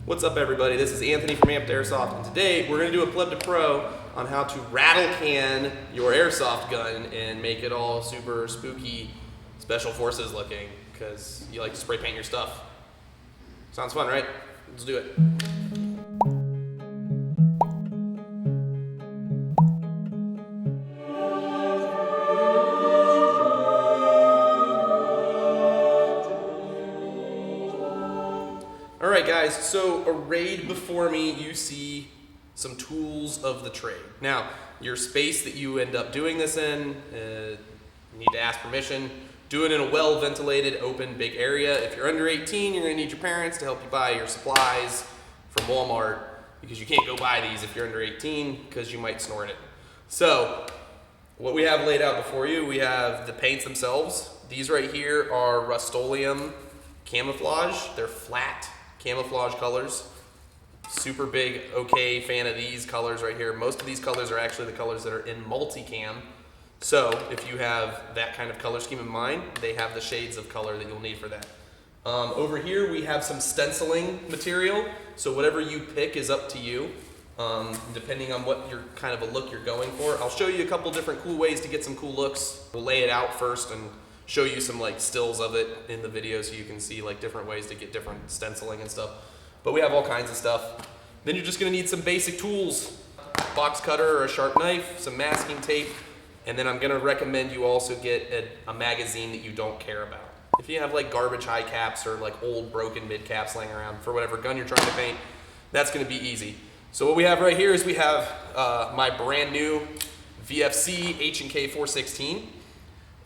What's up, everybody? This is Anthony from Amped Airsoft, and today we're going to do a Pleb to Pro on how to rattle can your airsoft gun and make it all super spooky special forces looking, because you like to spray paint your stuff. Sounds fun, right? Let's do it. Alright guys, so arrayed before me you see some tools of the trade. Now, your space that you end up doing this in, you need to ask permission. Do it in a well-ventilated, open, big area. If you're under 18, you're going to need your parents to help you buy your supplies from Walmart, because you can't go buy these if you're under 18 because you might snort it. So, what we have laid out before you, we have the paints themselves. These right here are Rust-Oleum camouflage. They're flat camouflage colors. Super big, okay fan of these colors right here. Most of these colors are actually the colors that are in multicam. So if you have that kind of color scheme in mind, they have the shades of color that you'll need for that. Over here we have some stenciling material. So whatever you pick is up to you, depending on what your kind of a look you're going for. I'll show you a couple different cool ways to get some cool looks. We'll lay it out first and show you some like stills of it in the video so you can see like different ways to get different stenciling and stuff. But we have all kinds of stuff. Then you're just gonna need some basic tools. Box cutter or a sharp knife, some masking tape, and then I'm gonna recommend you also get a magazine that you don't care about. If you have like garbage high caps or like old broken mid caps laying around for whatever gun you're trying to paint, that's gonna be easy. So what we have right here is we have my brand new VFC HK416.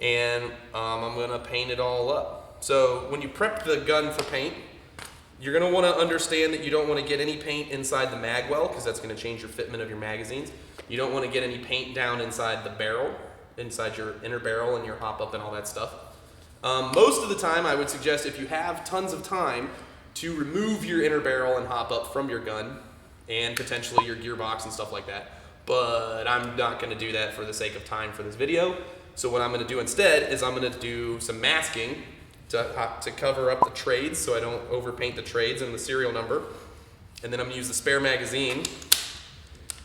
And I'm gonna paint it all up. So when you prep the gun for paint, you're gonna wanna understand that you don't wanna get any paint inside the mag well, because that's gonna change your fitment of your magazines. You don't wanna get any paint down inside the barrel, inside your inner barrel and your hop up and all that stuff. Most of the time, I would suggest if you have tons of time to remove your inner barrel and hop up from your gun and potentially your gearbox and stuff like that. But I'm not gonna do that for the sake of time for this video. So what I'm going to do instead is I'm going to do some masking to cover up the trades so I don't overpaint the trades and the serial number. And then I'm going to use the spare magazine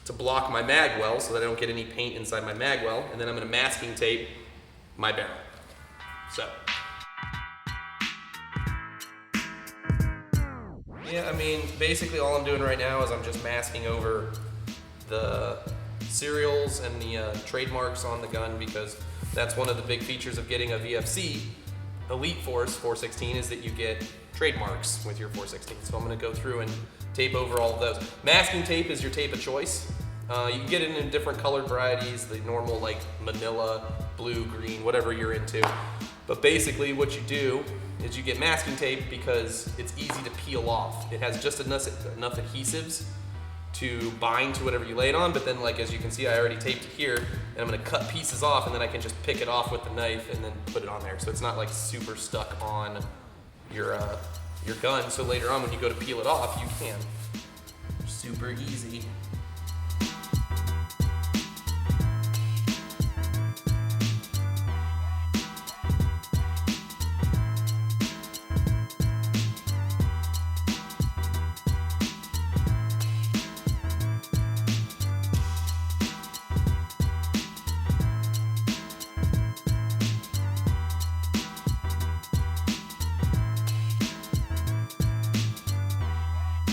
to block my mag well so that I don't get any paint inside my mag well. And then I'm going to masking tape my barrel. So. Yeah, I mean, basically all I'm doing right now is I'm just masking over the serials and the trademarks on the gun, because that's one of the big features of getting a VFC Elite Force 416 is that you get trademarks with your 416. So I'm going to go through and tape over all of those. Masking tape is your tape of choice. You can get it in different colored varieties, the normal like manila, blue, green, whatever you're into. But basically what you do is you get masking tape because it's easy to peel off. It has just enough adhesives to bind to whatever you lay it on, but then like as you can see I already taped it here, and I'm going to cut pieces off and then I can just pick it off with the knife and then put it on there. So it's not like super stuck on your gun, so later on when you go to peel it off you can. Super easy.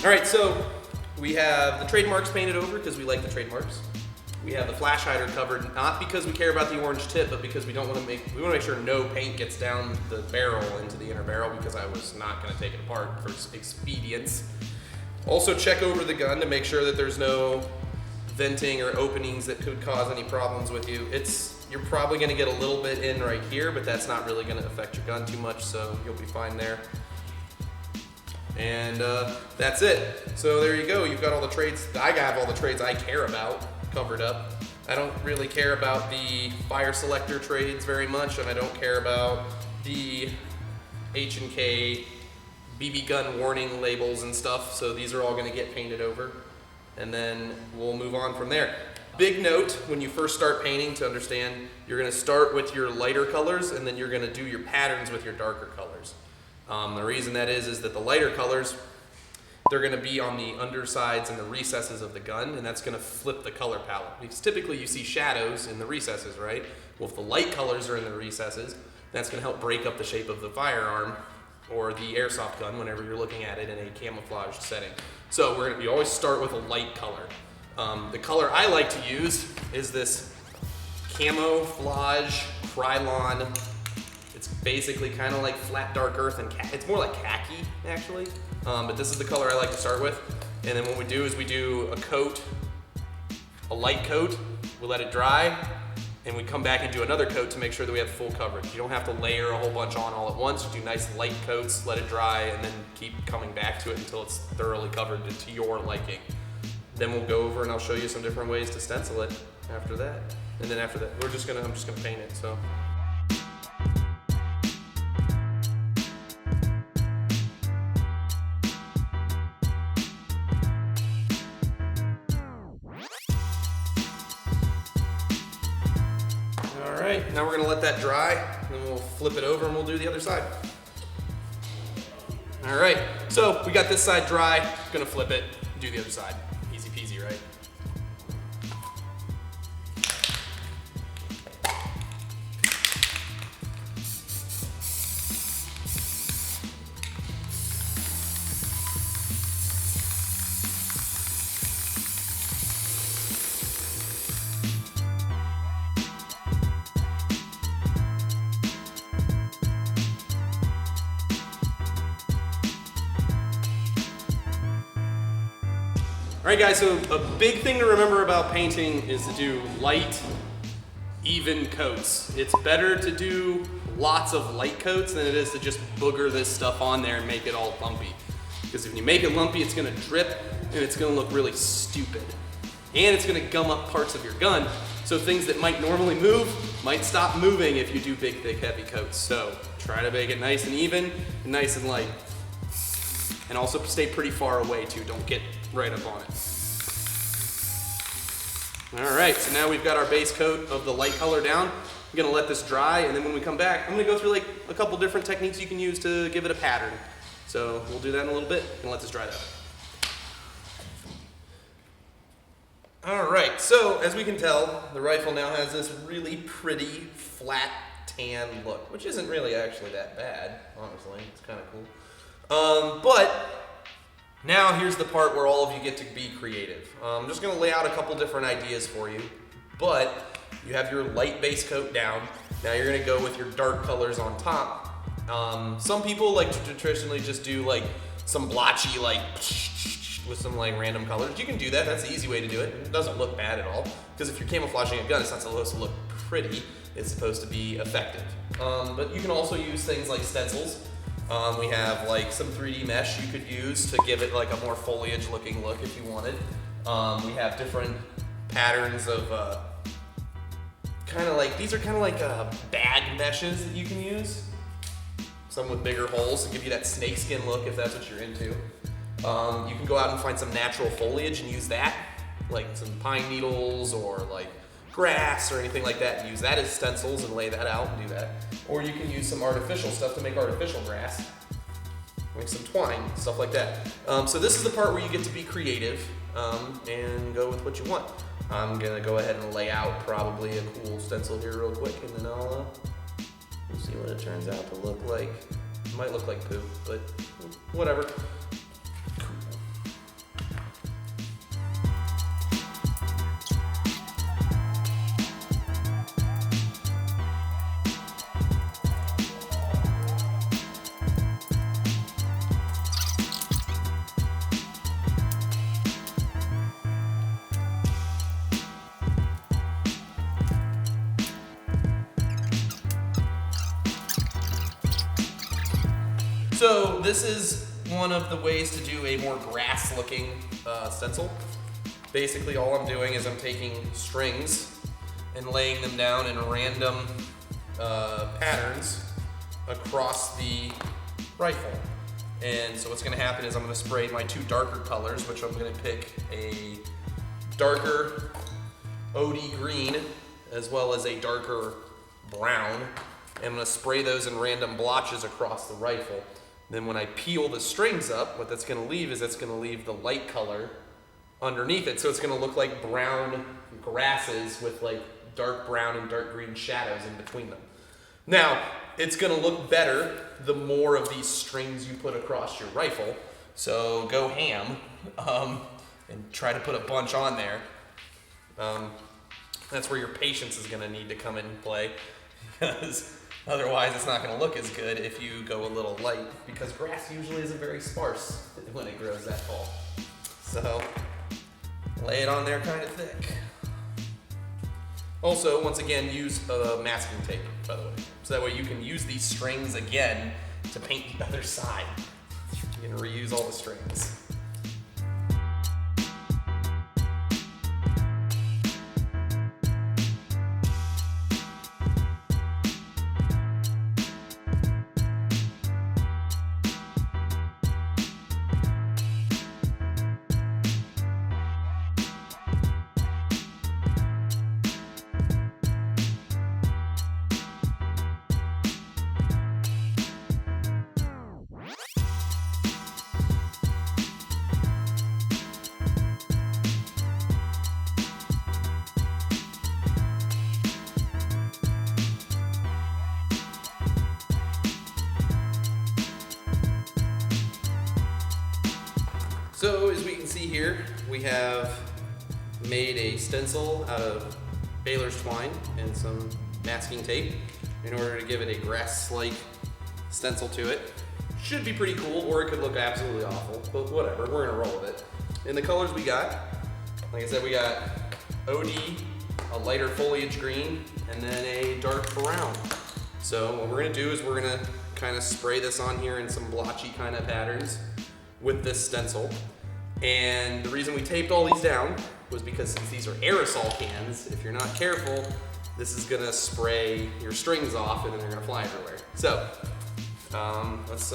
All right, so we have the trademarks painted over because we like the trademarks. We have the flash hider covered, not because we care about the orange tip, but because we want to make sure no paint gets down the barrel into the inner barrel, because I was not going to take it apart for expedience. Also check over the gun to make sure that there's no venting or openings that could cause any problems with you. You're probably going to get a little bit in right here, but that's not really going to affect your gun too much, so you'll be fine there. And that's it. So there you go. You've got all the trades. I have all the trades I care about covered up. I don't really care about the fire selector trades very much, and I don't care about the H&K BB gun warning labels and stuff. So these are all going to get painted over, and then we'll move on from there. Big note when you first start painting to understand, you're going to start with your lighter colors, and then you're going to do your patterns with your darker colors. The reason that is that the lighter colors, they're going to be on the undersides and the recesses of the gun, and that's going to flip the color palette. Because typically you see shadows in the recesses, right? Well, if the light colors are in the recesses, that's going to help break up the shape of the firearm or the airsoft gun whenever you're looking at it in a camouflaged setting. So we always start with a light color. The color I like to use is this camouflage Krylon. It's basically kind of like flat dark earth and it's more like khaki actually, but this is the color I like to start with. And then what we do is we do a coat, a light coat, we let it dry, and we come back and do another coat to make sure that we have full coverage. You don't have to layer a whole bunch on all at once. You do nice light coats, let it dry, and then keep coming back to it until it's thoroughly covered to your liking. Then we'll go over and I'll show you some different ways to stencil it after that. And then after that, I'm just gonna paint it, so. All right, now we're gonna let that dry, and we'll flip it over and we'll do the other side. All right, so we got this side dry, gonna flip it, do the other side. Easy peasy, right? All right guys, so a big thing to remember about painting is to do light, even coats. It's better to do lots of light coats than it is to just booger this stuff on there and make it all lumpy. Because if you make it lumpy, it's gonna drip and it's gonna look really stupid. And it's gonna gum up parts of your gun, so things that might normally move might stop moving if you do big, thick, heavy coats. So try to make it nice and even and nice and light. And also stay pretty far away too, don't get right up on it. All right, so now we've got our base coat of the light color down. I'm gonna let this dry, and then when we come back, I'm gonna go through like a couple different techniques you can use to give it a pattern. So we'll do that in a little bit, and let this dry though. All right, so as we can tell, the rifle now has this really pretty flat tan look, which isn't really actually that bad, honestly. It's kind of cool. But now here's the part where all of you get to be creative. I'm just gonna lay out a couple different ideas for you, but you have your light base coat down. Now you're gonna go with your dark colors on top. Some people like to traditionally just do like some blotchy, like with some like random colors. You can do that, that's the easy way to do it. It doesn't look bad at all, because if you're camouflaging a gun, it's not supposed to look pretty, it's supposed to be effective. But you can also use things like stencils. We have like some 3D mesh you could use to give it like a more foliage looking look if you wanted. We have different patterns of these are kind of like bag meshes that you can use. Some with bigger holes to give you that snakeskin look if that's what you're into. You can go out and find some natural foliage and use that, like some pine needles or like grass or anything like that, and use that as stencils and lay that out and do that. Or you can use some artificial stuff to make artificial grass, like some twine, stuff like that. So this is the part where you get to be creative and go with what you want. I'm gonna go ahead and lay out probably a cool stencil here real quick, and then we'll see what it turns out to look like. It might look like poop, but whatever. So this is one of the ways to do a more grass looking stencil. Basically all I'm doing is I'm taking strings and laying them down in random patterns across the rifle. And so what's gonna happen is I'm gonna spray my two darker colors, which I'm gonna pick a darker OD green as well as a darker brown. And I'm gonna spray those in random blotches across the rifle. Then when I peel the strings up, what that's gonna leave is that's gonna leave the light color underneath it. So it's gonna look like brown grasses with like dark brown and dark green shadows in between them. Now, it's gonna look better the more of these strings you put across your rifle. So go ham and try to put a bunch on there. That's where your patience is gonna need to come in and play, because otherwise it's not gonna look as good if you go a little light, because grass usually isn't very sparse when it grows that tall. So lay it on there kind of thick. Also, once again, use masking tape, by the way. So that way you can use these strings again to paint the other side. You can reuse all the strings. So as we can see here, we have made a stencil out of baler's twine and some masking tape in order to give it a grass-like stencil to it. Should be pretty cool, or it could look absolutely awful, but whatever, we're gonna roll with it. In the colors we got, like I said, we got OD, a lighter foliage green, and then a dark brown. So what we're gonna do is we're gonna kind of spray this on here in some blotchy kind of patterns with this stencil. And the reason we taped all these down was because since these are aerosol cans, if you're not careful, this is gonna spray your strings off and then they're gonna fly everywhere. So let's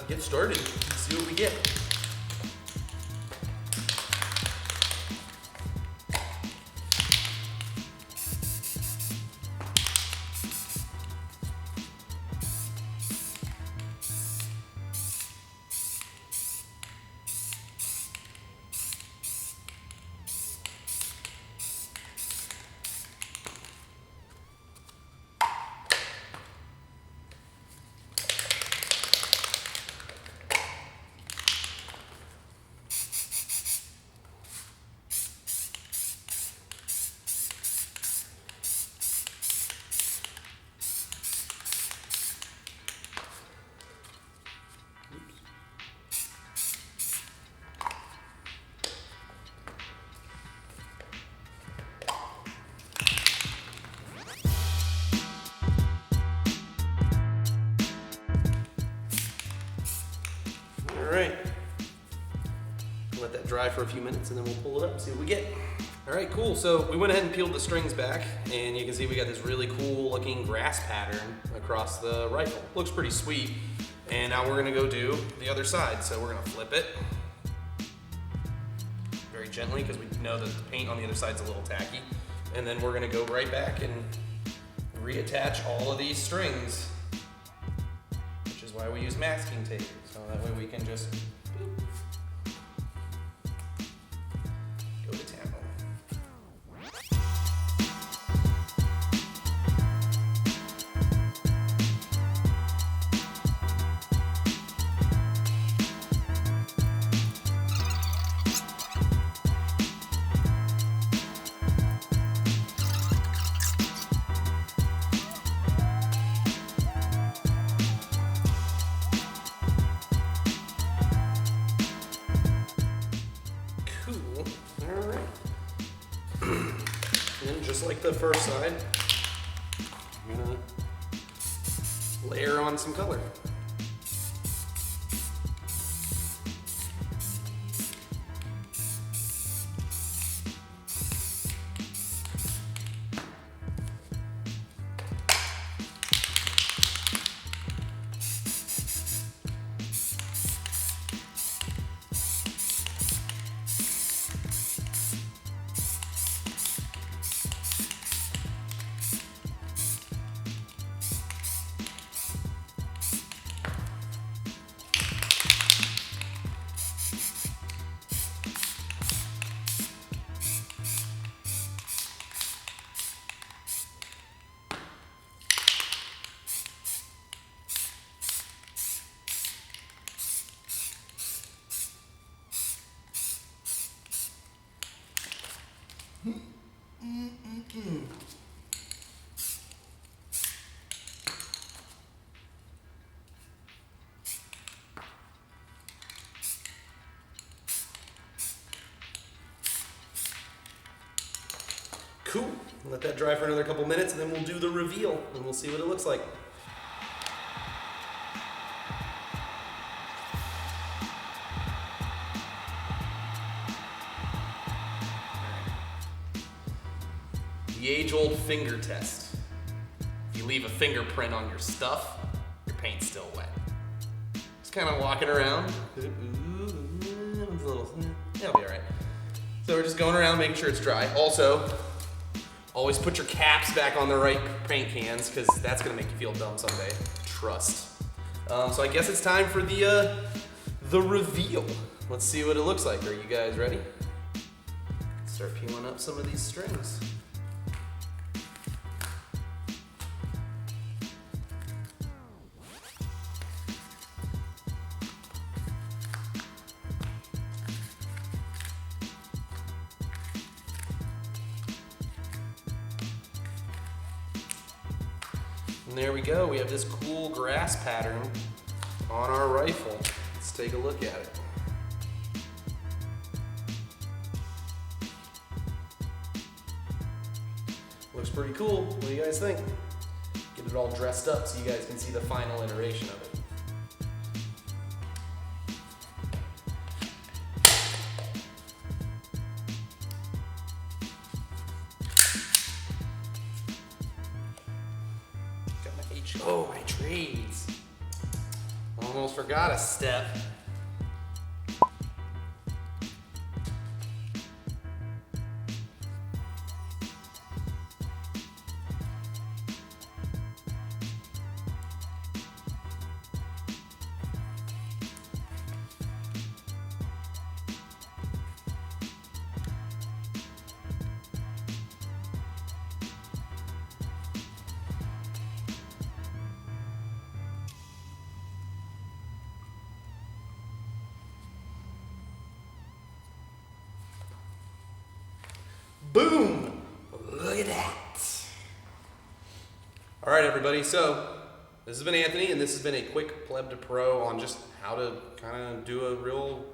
get started and see what we get. All right, let that dry for a few minutes and then we'll pull it up and see what we get. All right, cool. So we went ahead and peeled the strings back, and you can see we got this really cool looking grass pattern across the rifle. Looks pretty sweet. And now we're gonna go do the other side. So we're gonna flip it very gently because we know that the paint on the other side's a little tacky. And then we're gonna go right back and reattach all of these strings, which is why we use masking tape. So that way we can just boop, go to town. Cool. All right. And just like the first side, I'm gonna layer on some color. Let that dry for another couple minutes, and then we'll do the reveal, and we'll see what it looks like. The age-old finger test. If you leave a fingerprint on your stuff, your paint's still wet. Just kind of walking around. That'll be all right. So we're just going around making sure it's dry. Also, always put your caps back on the right paint cans, because that's gonna make you feel dumb someday. Trust. So I guess it's time for the reveal. Let's see what it looks like. Are you guys ready? Start peeling up some of these strings. And there we go, we have this cool grass pattern on our rifle. Let's take a look at it. Looks pretty cool. What do you guys think? Get it all dressed up so you guys can see the final iteration of it. Oh, my trades. Almost forgot a step. Boom! Look at that. All right, everybody. So this has been Anthony, and this has been a quick Pleb to Pro on just how to kind of do a real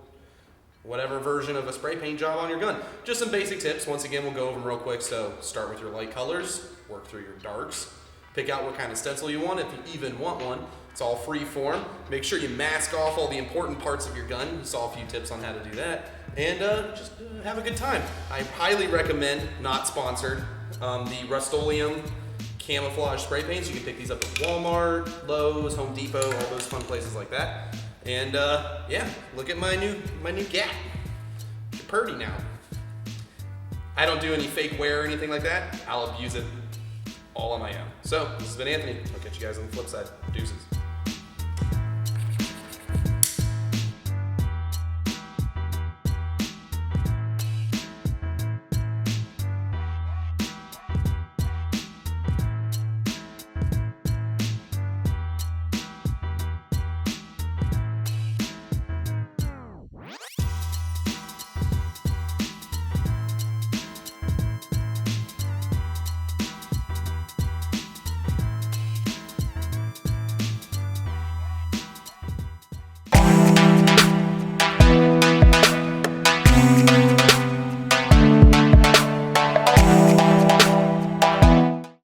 whatever version of a spray paint job on your gun. Just some basic tips. Once again, we'll go over them real quick. So start with your light colors, work through your darks, pick out what kind of stencil you want, if you even want one. It's all free form. Make sure you mask off all the important parts of your gun. You saw a few tips on how to do that. And just have a good time. I highly recommend, not sponsored, the Rust-Oleum camouflage spray paints. You can pick these up at Walmart, Lowe's, Home Depot, all those fun places like that. And yeah, look at my new gap. You're purdy now. I don't do any fake wear or anything like that. I'll abuse it all on my own. So this has been Anthony. I'll catch you guys on the flip side. Deuces.